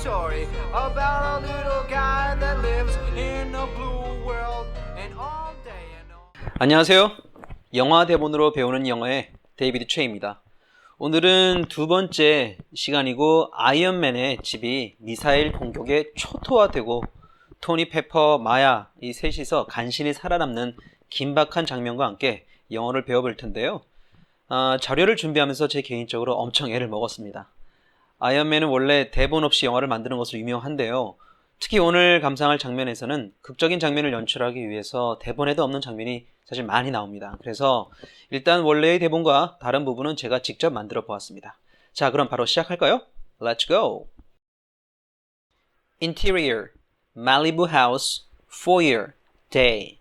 story about a little guy that lives in a blue world and all day and all. 안녕하세요. 영화 대본으로 배우는 영어의 데이비드 최입니다. 오늘은 두 번째 시간이고 아이언맨의 집이 미사일 공격에 초토화되고 토니 페퍼, 마야 이 셋이서 간신히 살아남는 긴박한 장면과 함께 영어를 배워볼 텐데요. 자료를 준비하면서 제 개인적으로 엄청 애를 먹었습니다. 아이언맨은 원래 대본 없이 영화를 만드는 것으로 유명한데요. 특히 오늘 감상할 장면에서는 극적인 장면을 연출하기 위해서 대본에도 없는 장면이 사실 많이 나옵니다. 그래서 일단 원래의 대본과 다른 부분은 제가 직접 만들어 보았습니다. 자, 그럼 바로 시작할까요? Let's go! Interior, Malibu House, foyer, day.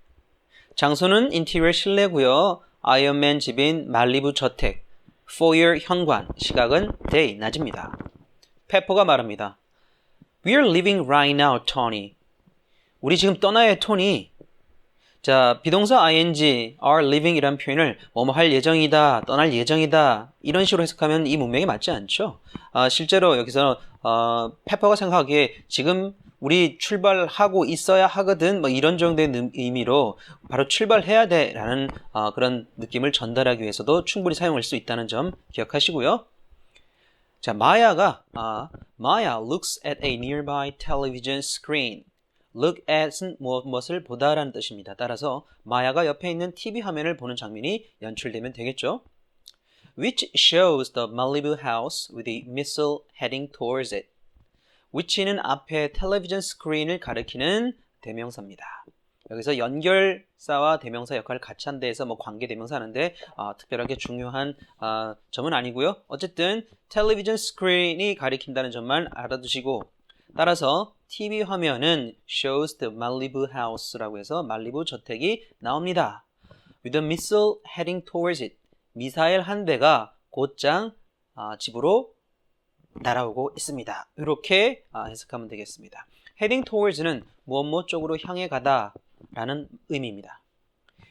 장소는 인테리어 실내고요. 아이언맨 집인 말리부 저택, foyer 현관, 시각은 day, 낮입니다. 페퍼가 말합니다. We're leaving right now, Tony. 우리 지금 떠나야 해, 토니. 자, 비동사 ing, are leaving 이란 표현을 뭐뭐 할 예정이다, 떠날 예정이다 이런 식으로 해석하면 이 문맥에 맞지 않죠. 실제로 여기서 페퍼가 생각하기에 지금 우리 출발하고 있어야 하거든 뭐 이런 정도의 의미로 바로 출발해야 돼 라는 그런 느낌을 전달하기 위해서도 충분히 사용할 수 있다는 점 기억하시고요. 자, Maya looks at a nearby television screen. Look at은 무엇을 보다라는 뜻입니다. 따라서 마야가 옆에 있는 TV 화면을 보는 장면이 연출되면 되겠죠. Which shows the Malibu house with a missile heading towards it. which는 앞에 텔레비전 스크린을 가리키는 대명사입니다. 여기서 연결사와 대명사 역할을 같이 한 데에서 뭐 관계 대명사 하는데 특별하게 중요한 점은 아니고요. 어쨌든 텔레비전 스크린이 가리킨다는 점만 알아두시고 따라서 TV 화면은 shows the Malibu house라고 해서 말리부 저택이 나옵니다. With a missile heading towards it. 미사일 한 대가 곧장 집으로 날아오고 있습니다. 이렇게 해석하면 되겠습니다. heading towards는 무엇 쪽으로 향해 가다 라는 의미입니다.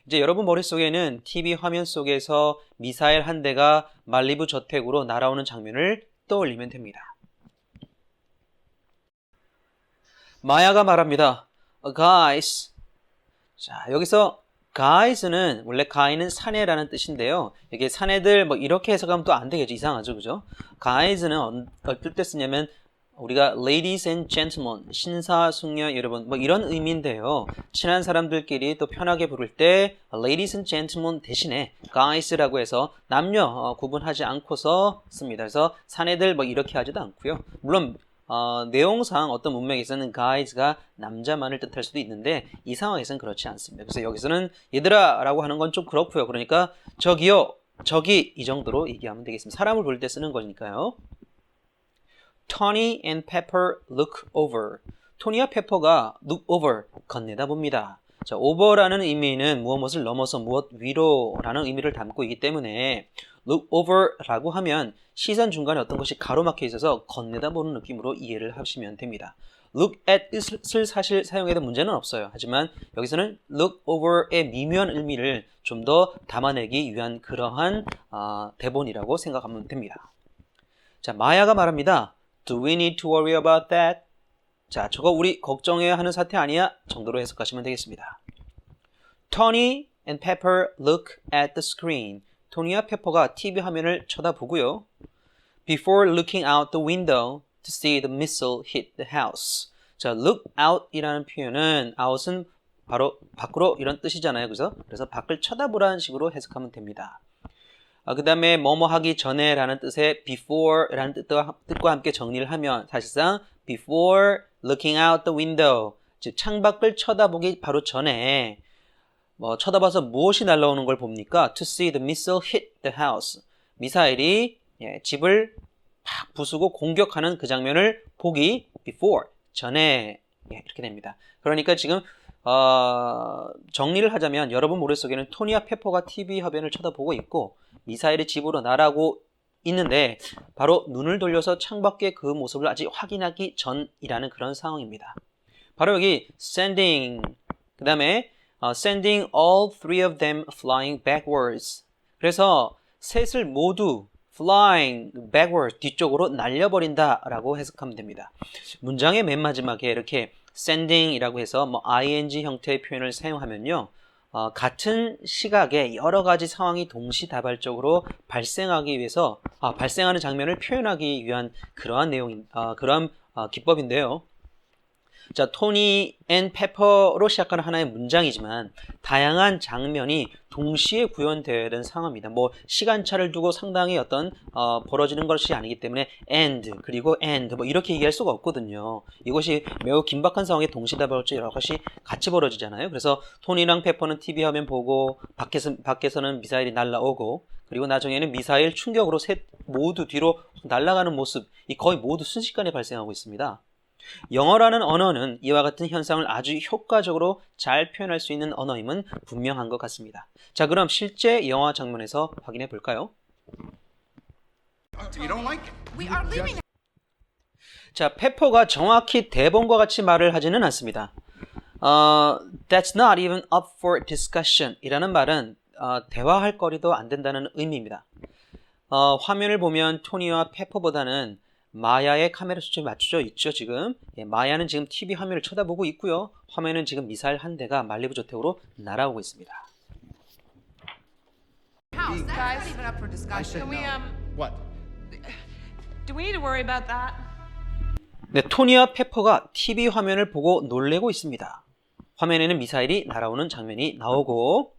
이제 여러분 머릿속에는 TV 화면 속에서 미사일 한 대가 말리부 저택으로 날아오는 장면을 떠올리면 됩니다. 마야가 말합니다. Guys. 자, 여기서 guys는 원래 guy는 사내라는 뜻인데요. 이게 사내들 뭐 이렇게 해석하면 또 안 되겠죠. 이상하죠. 그죠? guys는 어떨 때 쓰냐면 우리가 ladies and gentlemen, 신사숙녀 여러분 뭐 이런 의미인데요. 친한 사람들끼리 또 편하게 부를 때 ladies and gentlemen 대신에 guys라고 해서 남녀 구분하지 않고서 씁니다. 그래서 사내들 뭐 이렇게 하지도 않고요. 물론 내용상 어떤 문맥에서는 guys가 남자만을 뜻할 수도 있는데 이 상황에서는 그렇지 않습니다. 그래서 여기서는 얘들아 라고 하는 건 좀 그렇고요. 그러니까 저기요, 저기 이 정도로 얘기하면 되겠습니다. 사람을 볼 때 쓰는 거니까요. Tony and Pepper look over. 토니와 페퍼가 look over, 건네다 봅니다. 자, over라는 의미는 무엇을 넘어서 무엇 위로라는 의미를 담고 있기 때문에 look over라고 하면 시선 중간에 어떤 것이 가로막혀 있어서 건네다 보는 느낌으로 이해를 하시면 됩니다. look at을 사실 사용해도 문제는 없어요. 하지만 여기서는 look over의 미묘한 의미를 좀 더 담아내기 위한 그러한 대본이라고 생각하면 됩니다. 자, 마야가 말합니다. Do we need to worry about that? 자, 저거 우리 걱정해야 하는 사태 아니야? 정도로 해석하시면 되겠습니다. Tony and Pepper look at the screen. 토니와 페퍼가 TV 화면을 쳐다보고요. Before looking out the window to see the missile hit the house. 자, look out 이라는 표현은 out은 바로 밖으로 이런 뜻이잖아요. 그래서 밖을 쳐다보라는 식으로 해석하면 됩니다. 그 다음에 뭐뭐 하기 전에 라는 뜻의 before 라는 뜻과 함께 정리를 하면 사실상 before looking out the window 즉 창밖을 쳐다보기 바로 전에 쳐다봐서 무엇이 날아오는 걸 봅니까? To see the missile hit the house. 미사일이 집을 팍 부수고 공격하는 그 장면을 보기 before 전에 이렇게 됩니다. 그러니까 지금 정리를 하자면 여러분 머릿속에는 토니와 페퍼가 TV 화면을 쳐다보고 있고 미사일이 집으로 날아오고 있는데 바로 눈을 돌려서 창밖의 그 모습을 아직 확인하기 전이라는 그런 상황입니다. 바로 여기 sending 그 다음에 sending all three of them flying backwards. 그래서 셋을 모두 flying backward 뒤쪽으로 날려버린다 라고 해석하면 됩니다. 문장의 맨 마지막에 이렇게 sending이라고 해서 뭐 ing 형태의 표현을 사용하면요. 같은 시각에 여러 가지 상황이 동시다발적으로 발생하기 위해서 발생하는 장면을 표현하기 위한 그러한 그러한 기법인데요. 자, 토니 앤 페퍼로 시작하는 하나의 문장이지만 다양한 장면이 동시에 구현되어야 되는 상황입니다. 뭐 시간차를 두고 상당히 어떤 벌어지는 것이 아니기 때문에 and 그리고 and 뭐 이렇게 얘기할 수가 없거든요. 이것이 매우 긴박한 상황에 동시다발적 여러 것이 같이 벌어지잖아요. 그래서 토니랑 페퍼는 TV 화면 보고 밖에서는 미사일이 날아오고 그리고 나중에는 미사일 충격으로 셋 모두 뒤로 날아가는 모습 이 거의 모두 순식간에 발생하고 있습니다. 영어라는 언어는 이와 같은 현상을 아주 효과적으로 잘 표현할 수 있는 언어임은 분명한 것 같습니다. 자, 그럼 실제 영화 장면에서 확인해 볼까요? You don't like it. We are leaving. 자, 페퍼가 정확히 대본과 같이 말을 하지는 않습니다. That's not even up for discussion 이라는 말은 대화할 거리도 안 된다는 의미입니다. 화면을 보면 토니와 페퍼보다는 마야의 카메라 수준이 맞춰져 있죠, 지금. 예, 마야는 지금 TV 화면을 쳐다보고 있고요. 화면은 지금 미사일 한 대가 말리부 저택으로 날아오고 있습니다. House. That's not even up for I discussion. said Can we no. What? do we need to worry about that? 네, 토니와 페퍼가 TV 화면을 보고 놀래고 있습니다. 화면에는 미사일이 날아오는 장면이 나오고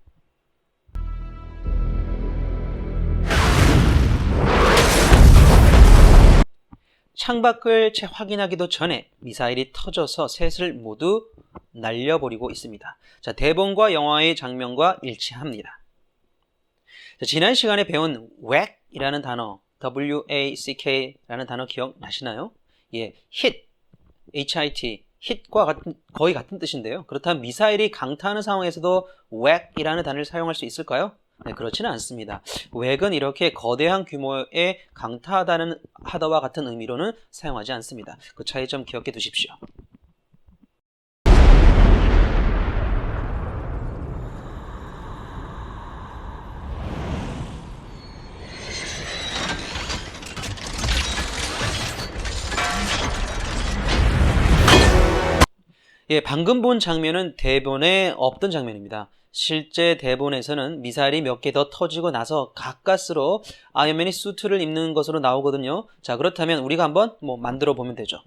창밖을 채 확인하기도 전에 미사일이 터져서 셋을 모두 날려버리고 있습니다. 자, 대본과 영화의 장면과 일치합니다. 자, 지난 시간에 배운 whack이라는 단어, W-A-C-K라는 단어 기억나시나요? 예, hit, H-I-T, hit과 거의 같은 뜻인데요. 그렇다면 미사일이 강타하는 상황에서도 whack이라는 단어를 사용할 수 있을까요? 네, 그렇지는 않습니다. whack은 이렇게 거대한 규모의 강타하다와 같은 의미로는 사용하지 않습니다. 그 차이점 기억해 두십시오. 예, 방금 본 장면은 대본에 없던 장면입니다. 실제 대본에서는 미사일이 몇 개 더 터지고 나서 가까스로 아이언맨이 수트를 입는 것으로 나오거든요. 자, 그렇다면 우리가 한번 만들어 보면 되죠.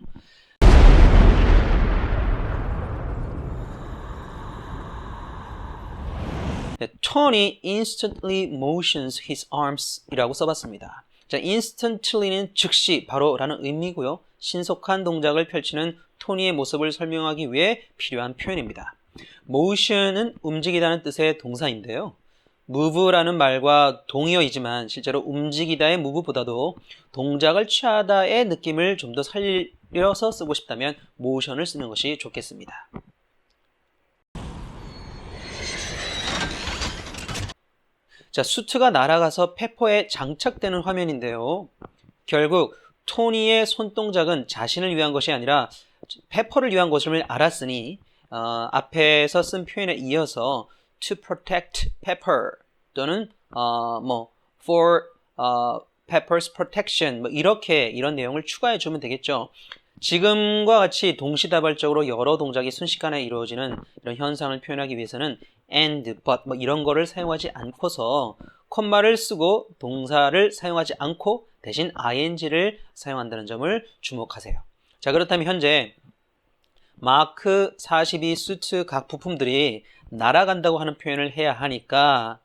네, Tony instantly motions his arms 이라고 써봤습니다. 자, instantly는 즉시, 바로라는 의미고요. 신속한 동작을 펼치는 토니의 모습을 설명하기 위해 필요한 표현입니다. motion은 움직이다는 뜻의 동사인데요. move라는 말과 동의어이지만 실제로 움직이다의 move보다도 동작을 취하다의 느낌을 좀 더 살려서 쓰고 싶다면 motion을 쓰는 것이 좋겠습니다. 자, 수트가 날아가서 페퍼에 장착되는 화면인데요. 결국 토니의 손동작은 자신을 위한 것이 아니라 페퍼를 위한 것을 알았으니 앞에서 쓴 표현에 이어서 to protect Pepper 또는 for Pepper's protection 이런 내용을 추가해 주면 되겠죠. 지금과 같이 동시다발적으로 여러 동작이 순식간에 이루어지는 이런 현상을 표현하기 위해서는 and, but 이런 거를 사용하지 않고서 콤마를 쓰고 동사를 사용하지 않고 대신 ing를 사용한다는 점을 주목하세요. 자, 그렇다면 현재 마크 42 수트 각 부품들이 날아간다고 하는 표현을 해야 하니까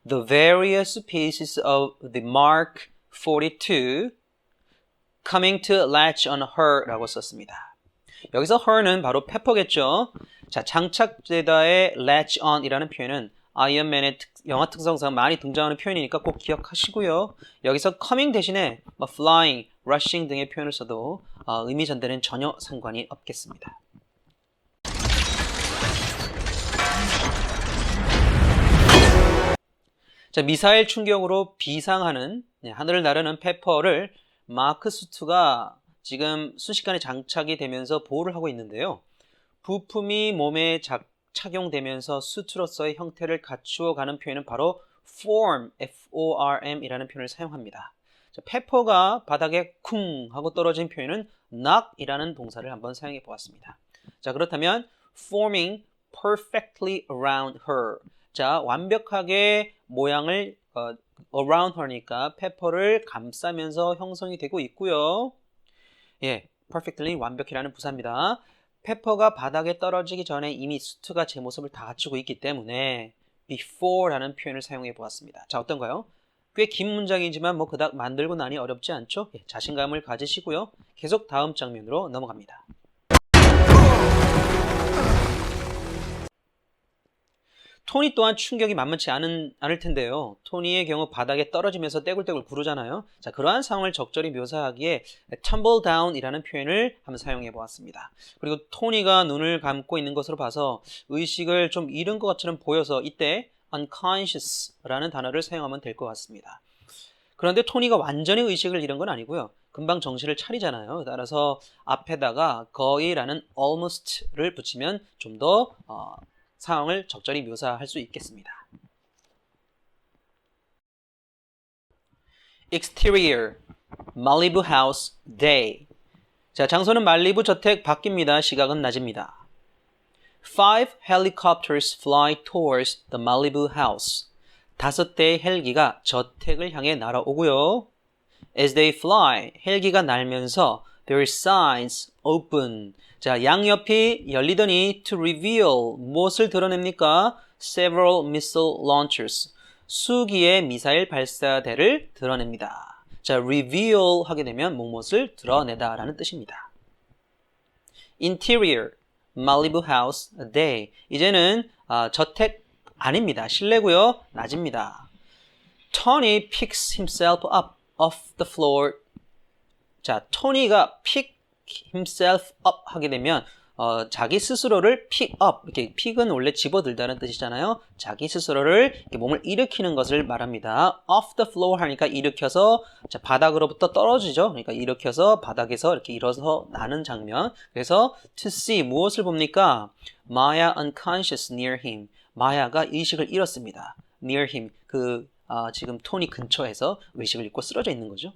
the various pieces of the Mark 42 coming to latch on her 라고 썼습니다. 여기서 her는 바로 페퍼겠죠. 자, 장착되다의 latch on 이라는 표현은 아이언맨의 영화 특성상 많이 등장하는 표현이니까 꼭 기억하시고요. 여기서 coming 대신에 flying, rushing 등의 표현을 써도 의미 전달에는 전혀 상관이 없겠습니다. 자, 미사일 충격으로 비상하는 하늘을 나르는 페퍼를 마크 수트가 지금 순식간에 장착이 되면서 보호를 하고 있는데요. 부품이 몸에 착용되면서 수트로서의 형태를 갖추어 가는 표현은 바로 form, F-O-R-M 이라는 표현을 사용합니다. 자, 페퍼가 바닥에 쿵 하고 떨어진 표현은 knock이라는 동사를 한번 사용해 보았습니다. 자, 그렇다면 forming perfectly around her. 자, 완벽하게 모양을 around her니까 페퍼를 감싸면서 형성이 되고 있고요. 예, perfectly 완벽히라는 부사입니다. 페퍼가 바닥에 떨어지기 전에 이미 수트가 제 모습을 다 갖추고 있기 때문에 before라는 표현을 사용해 보았습니다. 자, 어떤가요? 꽤 긴 문장이지만 뭐 그닥 만들고 나니 어렵지 않죠? 예, 자신감을 가지시고요. 계속 다음 장면으로 넘어갑니다. 토니 또한 충격이 만만치 않을 텐데요. 토니의 경우 바닥에 떨어지면서 떼굴떼굴 구르잖아요. 자, 그러한 상황을 적절히 묘사하기에 tumble down이라는 표현을 한번 사용해 보았습니다. 그리고 토니가 눈을 감고 있는 것으로 봐서 의식을 좀 잃은 것처럼 보여서 이때 unconscious라는 단어를 사용하면 될 것 같습니다. 그런데 토니가 완전히 의식을 잃은 건 아니고요. 금방 정신을 차리잖아요. 따라서 앞에다가 거의라는 almost를 붙이면 좀 더 상황을 적절히 묘사할 수 있겠습니다. Exterior, Malibu House, Day. 자, 장소는 말리부 저택 밖입니다. 시각은 낮입니다. 5 helicopters fly towards the Malibu house. 5대의 헬기가 저택을 향해 날아오고요. As they fly, 헬기가 날면서 their sides open. 자, 양옆이 열리더니 to reveal, 무엇을 드러냅니까? Several missile launchers. 수기의 미사일 발사대를 드러냅니다. 자, reveal 하게 되면 무엇을 드러내다 라는 뜻입니다. Interior, Malibu house, day. 이제는 저택 아닙니다. 실내고요. 낮입니다. Tony picks himself up off the floor. 자, 토니가 pick himself up 하게 되면 자기 스스로를 pick up. 이렇게 pick은 원래 집어들다는 뜻이잖아요. 자기 스스로를 이렇게 몸을 일으키는 것을 말합니다. off the floor 하니까 일으켜서 자, 바닥으로부터 떨어지죠. 그러니까 일으켜서 바닥에서 이렇게 일어서 나는 장면. 그래서 to see 무엇을 봅니까? Maya unconscious near him. 마야가 의식을 잃었습니다. near him. 지금 토니 근처에서 의식을 잃고 쓰러져 있는 거죠.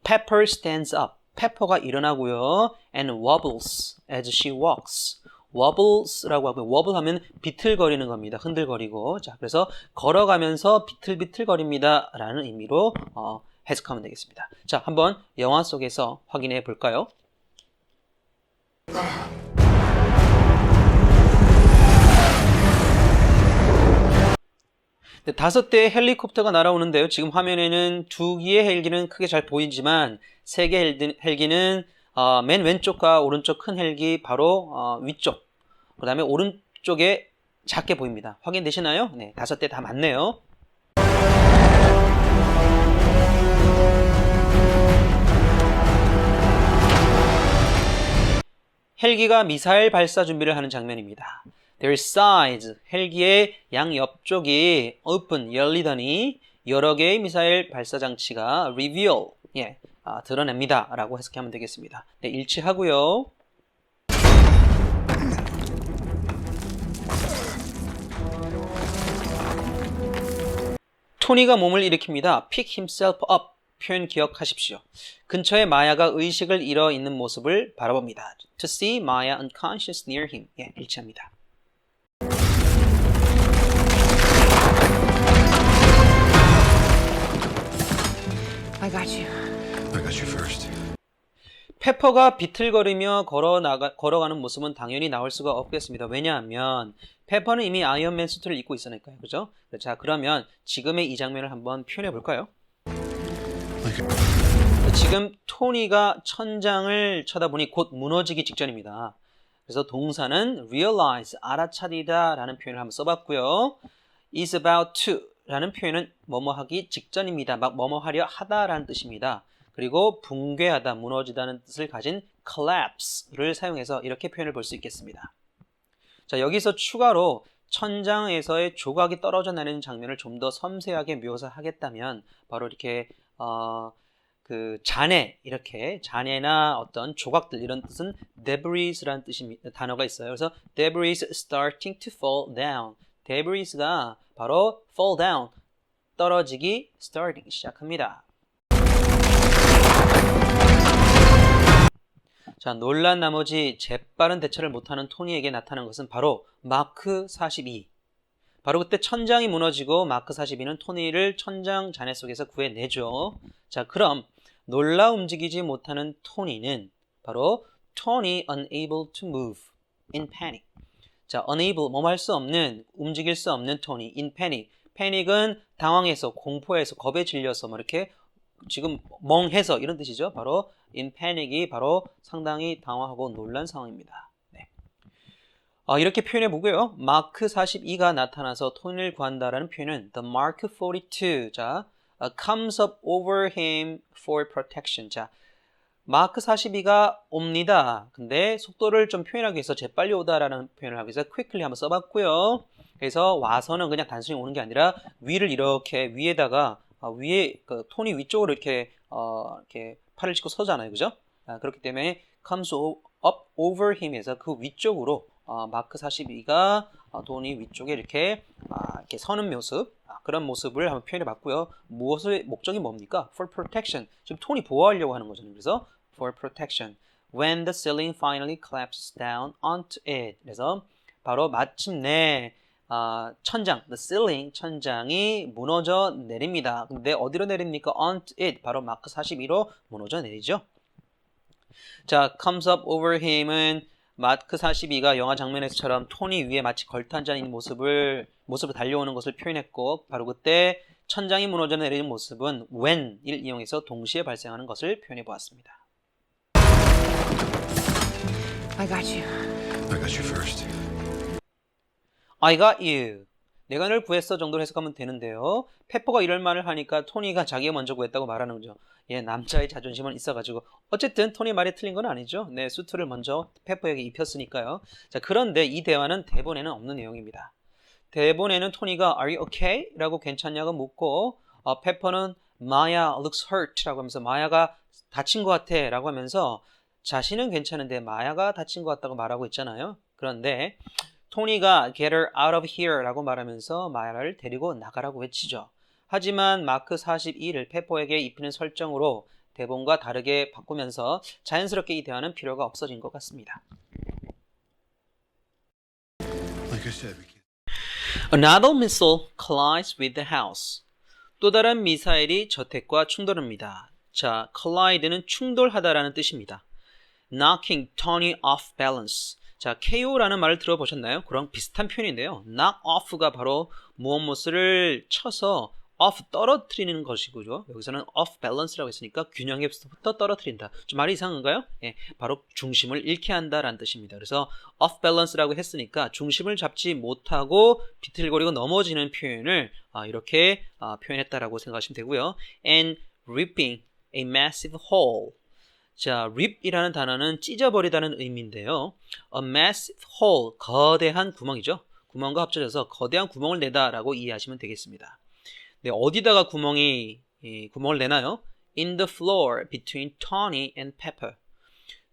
Pepper stands up. 페퍼가 일어나고요. And wobbles as she walks. wobbles라고 하고요. wobble 하면 비틀거리는 겁니다. 흔들거리고. 자, 그래서 걸어가면서 비틀비틀거립니다. 라는 의미로 해석하면 되겠습니다. 자, 한번 영화 속에서 확인해 볼까요? 네, 5대의 헬리콥터가 날아오는데요. 지금 화면에는 2기의 헬기는 크게 잘 보이지만 3개 헬기는 맨 왼쪽과 오른쪽 큰 헬기 바로 위쪽, 그 다음에 오른쪽에 작게 보입니다. 확인되시나요? 네, 5대 다 맞네요. 헬기가 미사일 발사 준비를 하는 장면입니다. Their sides, 헬기의 양옆쪽이 open, 열리더니 여러 개의 미사일 발사 장치가 reveal, 드러냅니다. 라고 해석하면 되겠습니다. 네, 일치하고요. 토니가 몸을 일으킵니다. Pick himself up. 표현 기억하십시오. 근처에 마야가 의식을 잃어 있는 모습을 바라봅니다. To see Maya unconscious near him. 예, 일치합니다. I got you. I got you first. 페퍼가 비틀거리며 걸어가는 모습은 당연히 나올 수가 없겠습니다. 왜냐하면 페퍼는 이미 아이언맨 수트를 입고 있으니까요. 그죠? 자, 그러면 지금의 이 장면을 한번 표현해 볼까요? 지금 토니가 천장을 쳐다보니 곧 무너지기 직전입니다. 그래서 동사는 realize, 알아차리다 라는 표현을 한번 써봤고요. is about to 라는 표현은 뭐뭐 하기 직전입니다. 막 뭐뭐 하려 하다 라는 뜻입니다. 그리고 붕괴하다, 무너지다는 뜻을 가진 collapse를 사용해서 이렇게 표현을 볼 수 있겠습니다. 자, 여기서 추가로 천장에서의 조각이 떨어져 나는 장면을 좀 더 섬세하게 묘사하겠다면 바로 이렇게 잔해, 이렇게 잔해나 어떤 조각들 이런 뜻은 debris라는 단어가 있어요. 그래서 debris starting to fall down. debris가 바로 fall down, 떨어지기 starting, 시작합니다. 자, 놀란 나머지 재빠른 대처를 못하는 토니에게 나타난 것은 바로 마크 42. 바로 그때 천장이 무너지고 마크 42는 토니를 천장 잔해 속에서 구해내죠. 자, 그럼 놀라 움직이지 못하는 토니는 바로 Tony unable to move in panic. 자, unable, 뭐 할 수 없는, 움직일 수 없는 토니 in panic. 패닉은 당황해서, 공포해서, 겁에 질려서 뭐 이렇게 지금 멍해서 이런 뜻이죠. 바로 in panic이 바로 상당히 당황하고 놀란 상황입니다. 네. 이렇게 표현해 보고요. 마크 42가 나타나서 토니를 구한다라는 표현은 the mark 42. 자, comes up over him for protection. 자, 마크 42가 옵니다. 근데 속도를 좀 표현하기 위해서 재빨리 오다라는 표현을 하기 위해서 quickly 한번 써봤고요. 그래서 와서는 그냥 단순히 오는 게 아니라 위를 이렇게 위에다가 위에 그 토니 위쪽으로 이렇게 팔을 짚고 서잖아요, 그죠? 그렇기 때문에 comes up over him에서 그 위쪽으로 마크 42가 토니 위쪽에 이렇게 서는 모습, 그런 모습을 한번 표현해봤고요. 무엇의 목적이 뭡니까? For protection. 지금 토니 보호하려고 하는 거잖아요. 그래서 for protection. When the ceiling finally collapses down onto it. 그래서 바로 마침내 천장, the ceiling, 천장이 무너져 내립니다. 근데 어디로 내립니까? onto it, 바로 마크 42로 무너져 내리죠. 자, comes up over him은 마크 42가 영화 장면에서처럼 토니 위에 마치 걸터앉아있는 모습을 달려오는 것을 표현했고, 바로 그때 천장이 무너져 내리는 모습은 when을 이용해서 동시에 발생하는 것을 표현해 보았습니다. I got you. I got you first. I got you. 내가 널 구했어 정도로 해석하면 되는데요. 페퍼가 이럴 말을 하니까 토니가 자기가 먼저 구했다고 말하는 거죠. 남자의 자존심은 있어가지고 어쨌든 토니 말이 틀린 건 아니죠. 네, 수트를 먼저 페퍼에게 입혔으니까요. 자, 그런데 이 대화는 대본에는 없는 내용입니다. 대본에는 토니가 Are you okay? 라고 괜찮냐고 묻고 페퍼는 Maya looks hurt 라고 하면서 마야가 다친 것 같아 라고 하면서 자신은 괜찮은데 마야가 다친 것 같다고 말하고 있잖아요. 그런데 토니가 get her out of here 라고 말하면서 마야를 데리고 나가라고 외치죠. 하지만 마크 42를 페퍼에게 입히는 설정으로 대본과 다르게 바꾸면서 자연스럽게 이 대화는 필요가 없어진 것 같습니다. Like I said, we can't. Another missile collides with the house. 또 다른 미사일이 저택과 충돌합니다. 자, collide는 충돌하다라는 뜻입니다. Knocking Tony off balance. 자, KO라는 말을 들어보셨나요? 그런 비슷한 표현인데요. knock off가 바로 무엇을 쳐서 off 떨어뜨리는 것이고요. 여기서는 off balance라고 했으니까 균형에서부터 떨어뜨린다. 좀 말이 이상한가요? 바로 중심을 잃게 한다라는 뜻입니다. 그래서 off balance라고 했으니까 중심을 잡지 못하고 비틀거리고 넘어지는 표현을 이렇게 표현했다라고 생각하시면 되고요. And ripping a massive hole. 자, rip이라는 단어는 찢어버리다는 의미인데요. A massive hole, 거대한 구멍이죠. 구멍과 합쳐져서 거대한 구멍을 내다라고 이해하시면 되겠습니다. 네, 어디다가 구멍을 내나요? In the floor between Tony and Pepper.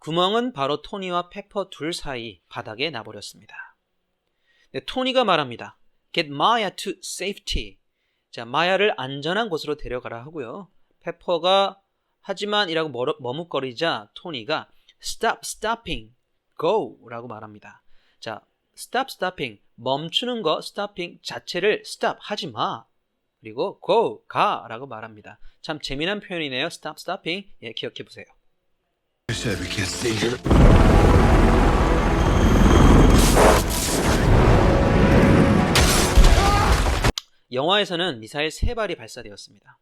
구멍은 바로 토니와 페퍼 둘 사이 바닥에 나버렸습니다. 네, 토니가 말합니다. Get Maya to safety. 자, 마야를 안전한 곳으로 데려가라 하고요. 페퍼가 하지만 이라고 머뭇거리자 토니가 stop stopping, go 라고 말합니다. 자, stop stopping, 멈추는 거 stopping 자체를 stop 하지 마. 그리고 go, 가 라고 말합니다. 참 재미난 표현이네요. stop stopping. 기억해 보세요. I said we can't stay here. 영화에서는 미사일 3발이 발사되었습니다.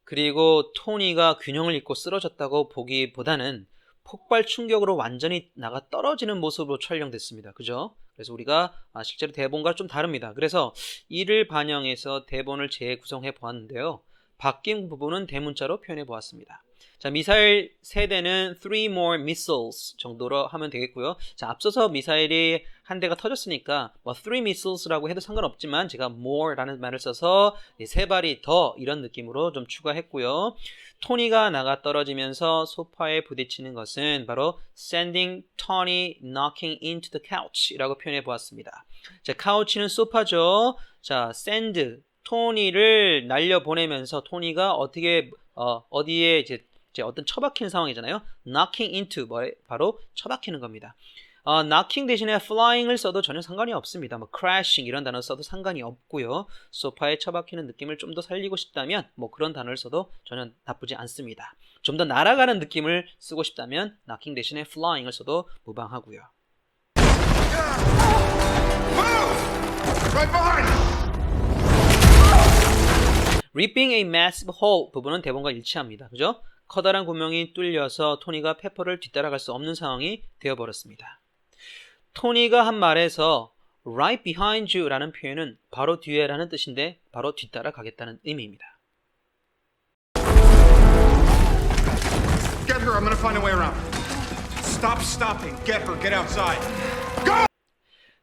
그리고 토니가 균형을 잃고 쓰러졌다고 보기보다는 폭발 충격으로 완전히 나가 떨어지는 모습으로 촬영됐습니다. 그죠? 그래서 우리가 실제로 대본과 좀 다릅니다. 그래서 이를 반영해서 대본을 재구성해 보았는데요. 바뀐 부분은 대문자로 표현해 보았습니다. 자, 미사일 세대는 3 more missiles 정도로 하면 되겠고요. 자, 앞서서 미사일이 한 대가 터졌으니까 3 missiles라고 해도 상관없지만 제가 more라는 말을 써서 3발이 더 이런 느낌으로 좀 추가했고요. 토니가 나가 떨어지면서 소파에 부딪히는 것은 바로 sending Tony knocking into the couch라고 표현해 보았습니다. 자, couch는 소파죠. 자, send 토니를 날려보내면서 토니가 어디에 이제 이제 어떤 처박히는 상황이잖아요. knocking into 바로 처박히는 겁니다. knocking 대신에 flying을 써도 전혀 상관이 없습니다. 뭐 crashing 이런 단어 써도 상관이 없고요. 소파에 처박히는 느낌을 좀 더 살리고 싶다면 뭐 그런 단어를 써도 전혀 나쁘지 않습니다. 좀 더 날아가는 느낌을 쓰고 싶다면 knocking 대신에 flying을 써도 무방하고요. Right behind you! Ripping a massive hole 부분은 대본과 일치합니다. 그죠? 커다란 구멍이 뚫려서 토니가 페퍼를 뒤따라갈 수 없는 상황이 되어버렸습니다. 토니가 한 말에서 right behind you 라는 표현은 바로 뒤에 라는 뜻인데 바로 뒤따라가겠다는 의미입니다. Get her, I'm gonna find a way around. Stop stopping. Get her, get outside. Go!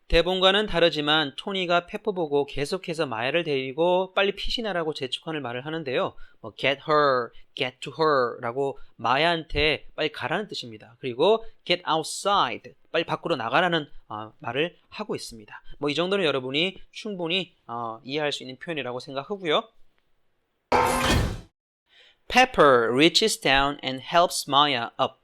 대본과는 다르지만 토니가 페퍼 보고 계속해서 마야를 데리고 빨리 피신하라고 재촉하는 말을 하는데요. 뭐 get her, get to her 라고 마야한테 빨리 가라는 뜻입니다. 그리고 get outside, 빨리 밖으로 나가라는 말을 하고 있습니다. 뭐 이 정도는 여러분이 충분히 이해할 수 있는 표현이라고 생각하고요. Pepper reaches down and helps Maya up.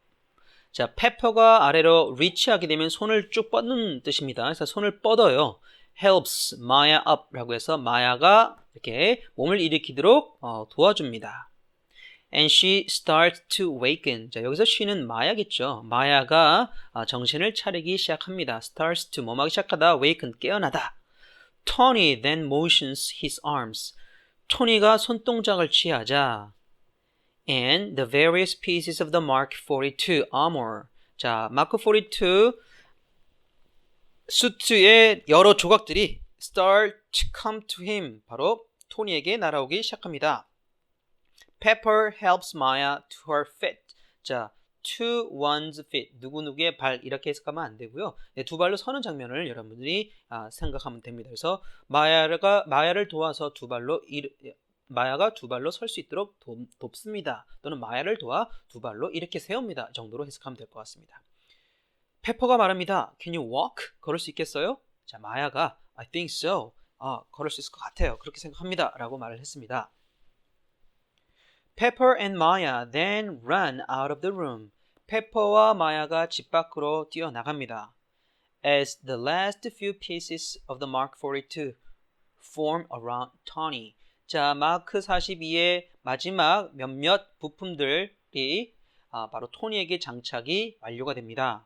자, 페퍼가 아래로 reach하게 되면 손을 쭉 뻗는 뜻입니다. 그래서 손을 뻗어요. helps Maya up 라고 해서 마야가 이렇게 몸을 일으키도록 도와줍니다. And she starts to waken. 자, 여기서 she는 마야겠죠. 마야가 정신을 차리기 시작합니다. starts to 뭐하기 시작하다, waken 깨어나다. Tony then motions his arms. 토니가 손동작을 취하자 and the various pieces of the Mark 42 armor. 자, 마크 42 수트의 여러 조각들이 start to come to him. 바로 토니에게 날아오기 시작합니다. Pepper helps Maya to her feet. 자, to one's feet. 누구누구의 발 이렇게 해석하면 안 되고요. 네, 두 발로 서는 장면을 여러분들이 생각하면 됩니다. 그래서 마야를 도와서 마야가 두 발로 설 수 있도록 돕습니다. 또는 마야를 도와 두 발로 이렇게 세웁니다. 정도로 해석하면 될 것 같습니다. 페퍼가 말합니다. Can you walk? 걸을 수 있겠어요? 자, 마야가 I think so. 걸을 수 있을 것 같아요. 그렇게 생각합니다. 라고 말을 했습니다. Pepper and Maya then run out of the room. 페퍼와 마야가 집 밖으로 뛰어나갑니다. As the last few pieces of the Mark 42 form around Tony. 자, 마크 42의 마지막 몇몇 부품들이 바로 토니에게 장착이 완료가 됩니다.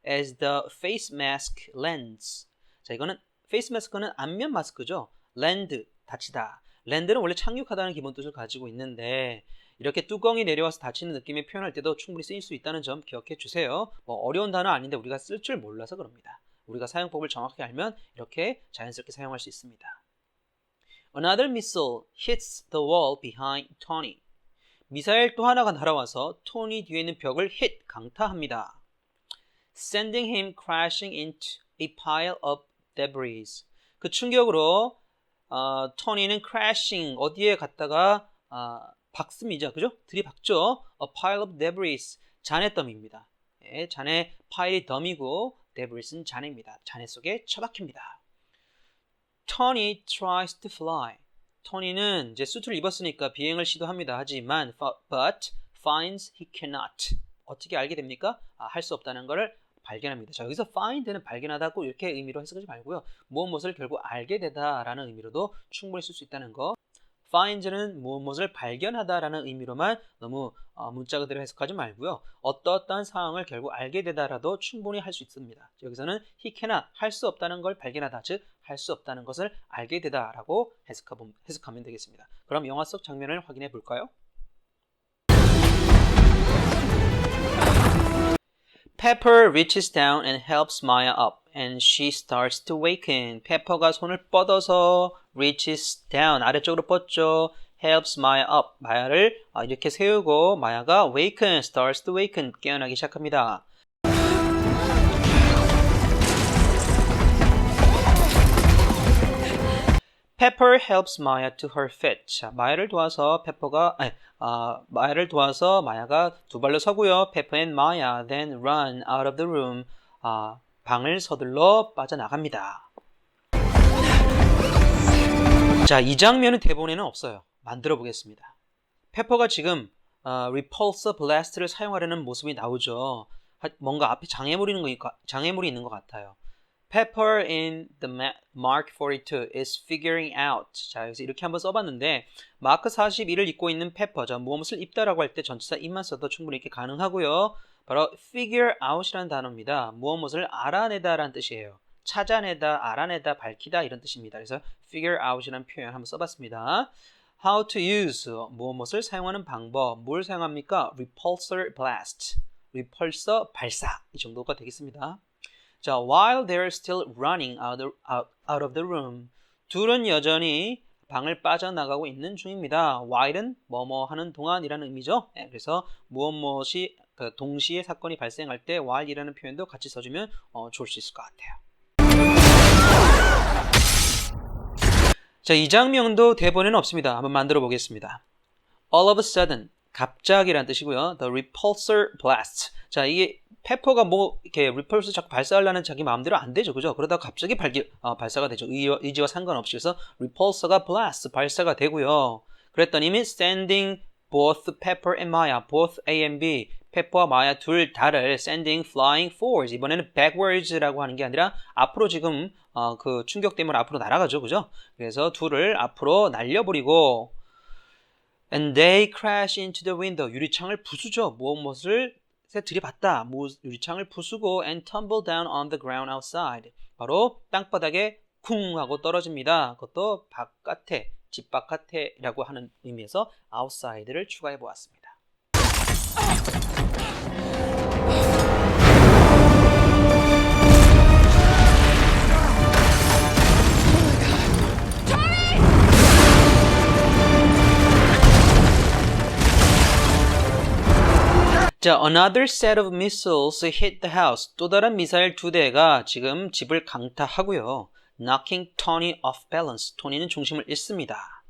As the face mask lands. 자, 이거는 face mask는 안면 마스크죠. land, 닫히다. land는 원래 착륙하다는 기본 뜻을 가지고 있는데 이렇게 뚜껑이 내려와서 닫히는 느낌의 표현할 때도 충분히 쓰일 수 있다는 점 기억해 주세요. 뭐 어려운 단어 아닌데 우리가 쓸 줄 몰라서 그럽니다. 우리가 사용법을 정확히 알면 이렇게 자연스럽게 사용할 수 있습니다. Another missile hits the wall behind Tony. 미사일 또 하나가 날아와서 토니 뒤에 있는 벽을 hit, 강타합니다. Sending him crashing into a pile of debris. 그 충격으로 토니는 crashing, 어디에 갔다가 박습니다. 그죠? 들이박죠. A pile of debris, 잔해더미입니다. 예, 잔해 파일이 더미고 debris은 잔해입니다. 잔해 속에 처박힙니다. Tony tries to fly. 토니는 이제 수트를 입었으니까 비행을 시도합니다. 하지만 but finds he cannot. 어떻게 알게 됩니까? 할 수 없다는 것을 발견합니다. 자, 여기서 find는 발견하다고 이렇게 의미로 해석하지 말고요. 무엇을 결국 알게 되다라는 의미로도 충분히 쓸 수 있다는 거. find는 무엇을 발견하다라는 의미로만 너무 문자 그대로 해석하지 말고요. 어떠한 상황을 결국 알게 되다라도 충분히 할 수 있습니다. 여기서는 he cannot, 할 수 없다는 걸 발견하다, 즉 할 수 없다는 것을 알게 되다라고 해석하면 되겠습니다. 그럼 영화 속 장면을 확인해 볼까요? Pepper reaches down and helps Maya up, and she starts to waken. 페퍼가 손을 뻗어서 reaches down, 아래쪽으로 뻗죠. helps Maya up, 마야를 이렇게 세우고 마야가 waken, starts to waken, 깨어나기 시작합니다. Pepper helps Maya to her feet. 자, 마야를 도와서 마야가 두 발로 서고요. Pepper and Maya then run out of the room. 방을 서둘러 빠져나갑니다. 자, 이 장면은 대본에는 없어요. 만들어 보겠습니다. 페퍼가 지금 repulsor blast를 사용하려는 모습이 나오죠. 뭔가 앞에 장애물이 있는 것 같아요. Pepper in the Mark 42 is figuring out. 자, 그래서 이렇게 한번 써봤는데 마크 42를 입고 있는 페퍼, 자, 무엇을 입다라고 할 때 전치사 it만 써도 충분히 이렇게 가능하고요. 바로 figure out이라는 단어입니다. 무엇을 알아내다라는 뜻이에요. 찾아내다, 알아내다, 밝히다 이런 뜻입니다. 그래서 figure out이라는 표현 한번 써봤습니다. How to use, 무엇을 사용하는 방법, 뭘 사용합니까? repulsor blast, repulsor 발사 이 정도가 되겠습니다. 자, while they're still running out of the room. 둘은 여전히 방을 빠져나가고 있는 중입니다. while은 뭐뭐 하는 동안이라는 의미죠. 네, 그래서 무엇이 동시에 사건이 발생할 때 while이라는 표현도 같이 써주면 좋을 수 있을 것 같아요. 자, 이 장면도 대본에는 없습니다. 한번 만들어 보겠습니다. All of a sudden, 갑자기란 뜻이고요. The repulsor blast. 자, 이게 페퍼가 뭐 이렇게 repulsor 자꾸 발사하려는 자기 마음대로 안 되죠, 그죠? 그러다가 갑자기 발사가 되죠. 의지와 상관없이. 그래서 repulsor가 blast 발사가 되고요. 그랬더니 sending both Pepper and Maya, both A and B, 페퍼와 마야 둘 다를 sending flying forwards. 이번에는 backwards라고 하는 게 아니라 앞으로 지금 그 충격 때문에 앞으로 날아가죠, 그죠? 그래서 둘을 앞으로 날려버리고 and they crash into the window. 유리창을 부수죠. 무엇을 들이받다. 유리창을 부수고 and tumble down on the ground outside. 바로 땅바닥에 쿵 하고 떨어집니다. 그것도 바깥에, 집 바깥에라고 하는 의미에서 outside를 추가해 보았습니다. 자, another set of missiles hit the house. 또 다른 미사일 2대가 지금 집을 강타하고요. knocking Tony off balance. 토니는 중심을 잃습니다.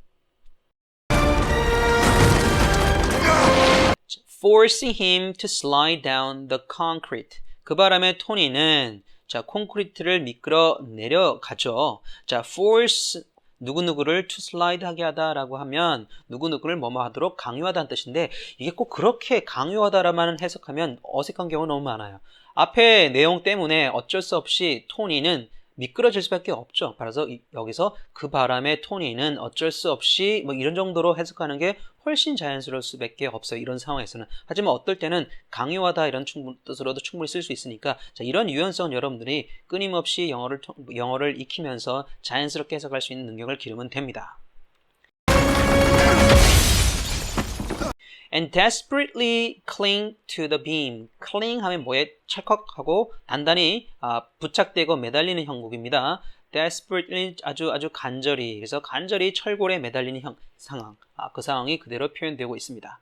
forcing him to slide down the concrete. 그 바람에 토니는 자, 콘크리트를 미끄러 내려가죠. 자, force 누구누구를 to slide 하게 하다라고 하면 누구누구를 뭐뭐 하도록 강요하다는 뜻인데 이게 꼭 그렇게 강요하다라만 해석하면 어색한 경우가 너무 많아요. 앞에 내용 때문에 어쩔 수 없이 토니는 미끄러질 수밖에 없죠. 그래서 여기서 그 바람에 토니는 어쩔 수 없이 뭐 이런 정도로 해석하는 게 훨씬 자연스러울 수밖에 없어요. 이런 상황에서는. 하지만 어떨 때는 강요하다 이런 뜻으로도 충분히 쓸 수 있으니까 자, 이런 유연성은 여러분들이 끊임없이 영어를 익히면서 자연스럽게 해석할 수 있는 능력을 기르면 됩니다. And desperately cling to the beam. cling 하면 뭐에 찰컥하고 단단히 부착되고 매달리는 형국입니다. desperately 아주 간절히. 그래서 간절히 철골에 매달리는 상황. 그 상황이 그대로 표현되고 있습니다.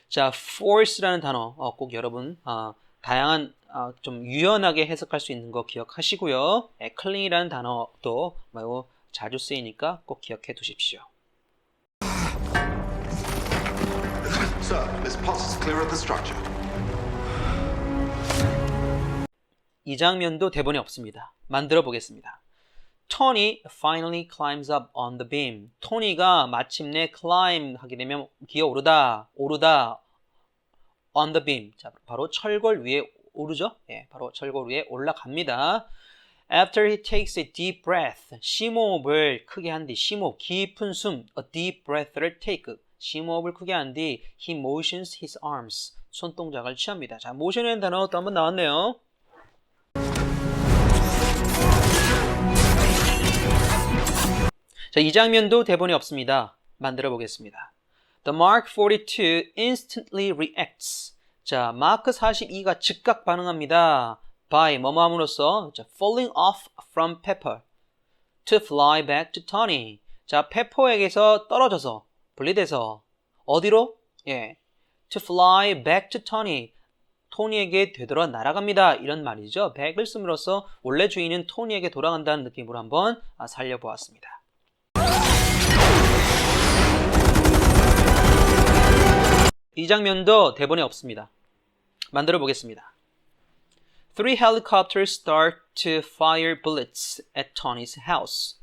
자, force라는 단어 꼭 여러분 다양한 좀 유연하게 해석할 수 있는 거 기억하시고요. cling이라는 단어도 매우 자주 쓰이니까 꼭 기억해 두십시오. Sir, this pulse is clear of the structure. 이 장면도 대본에 없습니다. 만들어 보겠습니다. Tony finally climbs up on the beam. 토니가 마침내 climb 하게 되면 기어오르다 on the beam. 자, 바로 철골 위에 오르죠? 예, 바로 철골 위에 올라갑니다. After he takes a deep breath, 심호흡을 크게 한 뒤, 심호흡, 깊은 숨, a deep breath를 take, 심호흡을 크게 한 뒤, he motions his arms, 손동작을 취합니다. 자, motion이라는 단어 또 한번 나왔네요. 자, 이 장면도 대본이 없습니다. 만들어 보겠습니다. The Mark 42 instantly reacts. 자, 마크 42가 즉각 반응합니다. by 뭐뭐함으로써 자, falling off from Pepper to fly back to Tony. 자, 페퍼에게서 떨어져서 분리돼서 어디로? 예, to fly back to Tony. 토니에게 되돌아 날아갑니다. 이런 말이죠. back을 씀으로써 원래 주인은 토니에게 돌아간다는 느낌으로 한번 살려보았습니다. 이 장면도 대본에 없습니다. 만들어 보겠습니다. Three helicopters start to fire bullets at Tony's house.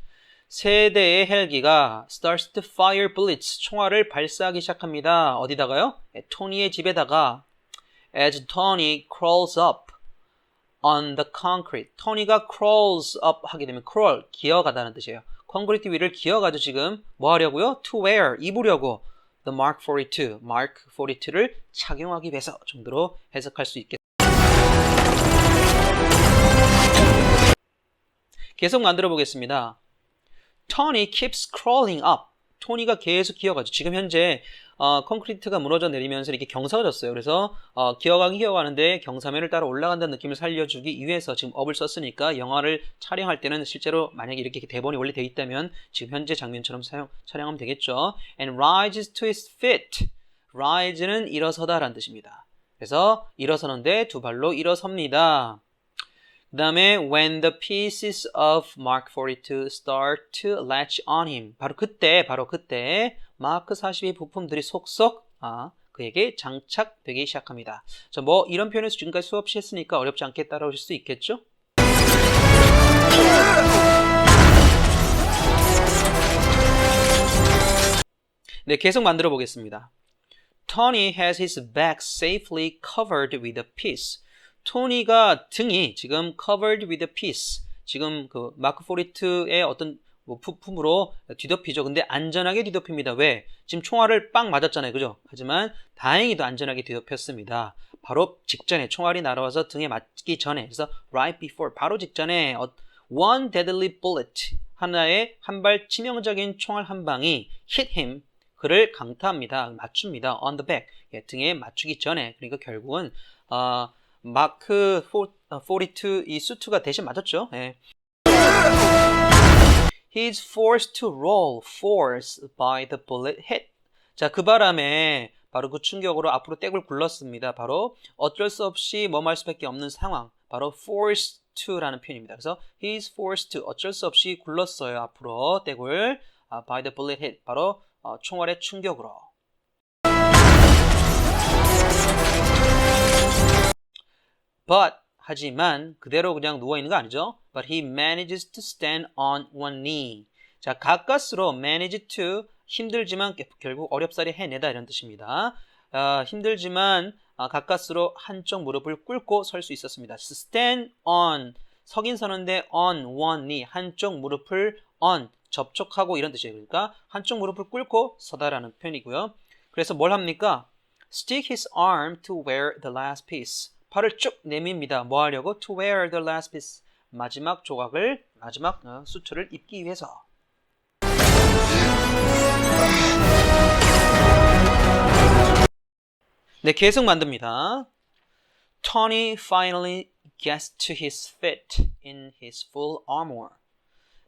세 대의 헬기가 starts to fire bullets, 총알을 발사하기 시작합니다. 어디다가요? 토니의 집에다가 as Tony crawls up on the concrete. 토니가 crawls up 하게 되면 crawl, 기어가다는 뜻이에요. 콘크리트 위를 기어가지고 지금 뭐 하려고요? to wear, 입으려고 the Mark 42, Mark 42를 착용하기 위해서 정도로 해석할 수 있겠습니다. 계속 만들어 보겠습니다. Tony keeps crawling up. 토니가 계속 기어가죠. 지금 현재 콘크리트가 무너져 내리면서 이렇게 경사가 졌어요. 그래서 기어가는데 경사면을 따라 올라간다는 느낌을 살려주기 위해서 지금 up을 썼으니까 영화를 촬영할 때는 실제로 만약에 이렇게 대본이 원래 돼 있다면 지금 현재 장면처럼 촬영하면 되겠죠. And rises to his feet. rise는 일어서다라는 뜻입니다. 그래서 일어서는데 두 발로 일어섭니다. 그 다음에 when the pieces of Mark 42 start to latch on him. 바로 그때 마크 42 부품들이 속속 그에게 장착되기 시작합니다. 자, 뭐 이런 표현에서 지금까지 수없이 했으니까 어렵지 않게 따라오실 수 있겠죠? 네, 계속 만들어 보겠습니다. Tony has his back safely covered with a piece. 토니가 등이 지금 covered with a piece. 지금 그 마크 42의 어떤 부품으로 뒤덮이죠. 근데 안전하게 뒤덮입니다. 왜? 지금 총알을 빵 맞았잖아요. 그죠? 하지만 다행히도 안전하게 뒤덮였습니다. 바로 직전에 총알이 날아와서 등에 맞기 전에. 그래서 right before, 바로 직전에 one deadly bullet, 하나의 한 발 치명적인 총알 한 방이 hit him, 그를 강타합니다. 맞춥니다. on the back, 등에 맞추기 전에. 그러니까 결국은 마크 42 이 수트가 대신 맞았죠. 예. He's forced to roll, forced by the bullet hit. 자, 그 바람에 바로 그 충격으로 앞으로 떼굴 굴렀습니다. 바로 어쩔 수 없이 머무할 수밖에 없는 상황. 바로 forced to라는 표현입니다. 그래서 he's forced to, 어쩔 수 없이 굴렀어요. 앞으로 떼굴 by the bullet hit. 바로 총알의 충격으로. But, 하지만 그대로 그냥 누워있는 거 아니죠? But he manages to stand on one knee. 자, 가까스로 manage to, 힘들지만 결국 어렵사리 해내다 이런 뜻입니다. 힘들지만 가까스로 한쪽 무릎을 꿇고 설 수 있었습니다. stand on, 서긴 서는데 on one knee, 한쪽 무릎을 on, 접촉하고 이런 뜻이에요. 그러니까 한쪽 무릎을 꿇고 서다라는 표현이고요. 그래서 뭘 합니까? Stick his arm to wear the last piece. 팔을 쭉 내밉니다. 뭐 하려고? To wear the last piece. 마지막 조각을, 마지막 수트를 입기 위해서. 네, 계속 만듭니다. Tony finally gets to his feet in his full armor.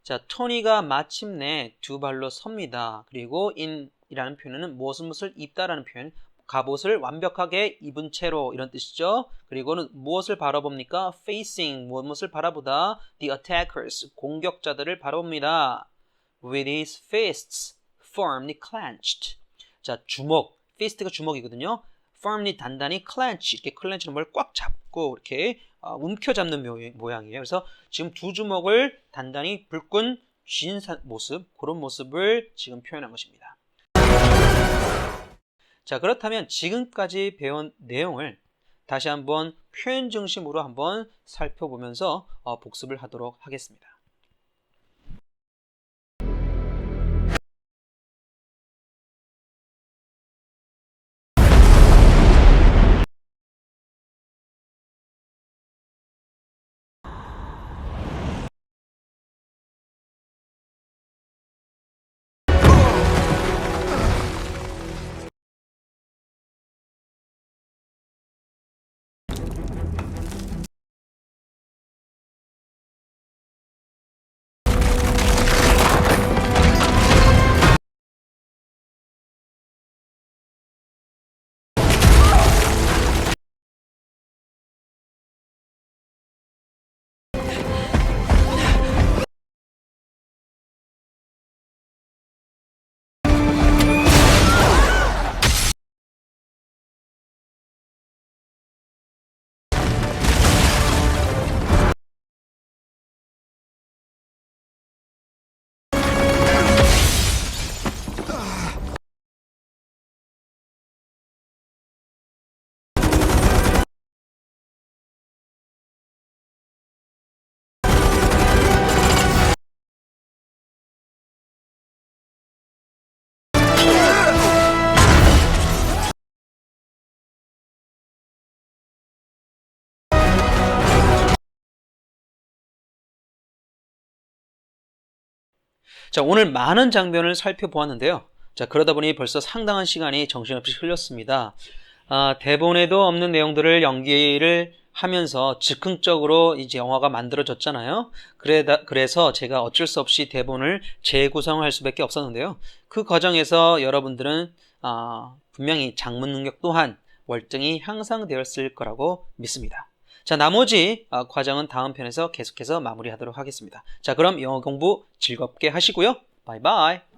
자, 토니가 마침내 두 발로 섭니다. 그리고 in이라는 표현은 무엇을 입다라는 표현, 갑옷을 완벽하게 입은 채로 이런 뜻이죠. 그리고는 무엇을 바라봅니까? Facing, 무엇을 바라보다? The attackers, 공격자들을 바라봅니다. With his fists firmly clenched. 자, 주먹, fist가 주먹이거든요. firmly, 단단히, clench, 이렇게 clench는 뭘 꽉 잡고 이렇게 움켜잡는 모양이에요. 그래서 지금 두 주먹을 단단히 불끈 쥔 모습, 그런 모습을 지금 표현한 것입니다. 자, 그렇다면 지금까지 배운 내용을 다시 한번 표현 중심으로 한번 살펴보면서 복습을 하도록 하겠습니다. 자, 오늘 많은 장면을 살펴보았는데요. 자, 그러다 보니 벌써 상당한 시간이 정신없이 흘렸습니다. 대본에도 없는 내용들을 연기를 하면서 즉흥적으로 이제 영화가 만들어졌잖아요. 그래서 제가 어쩔 수 없이 대본을 재구성할 수밖에 없었는데요. 그 과정에서 여러분들은 분명히 장문 능력 또한 월등히 향상되었을 거라고 믿습니다. 자, 나머지 과정은 다음 편에서 계속해서 마무리하도록 하겠습니다. 자, 그럼 영어 공부 즐겁게 하시고요. 바이바이.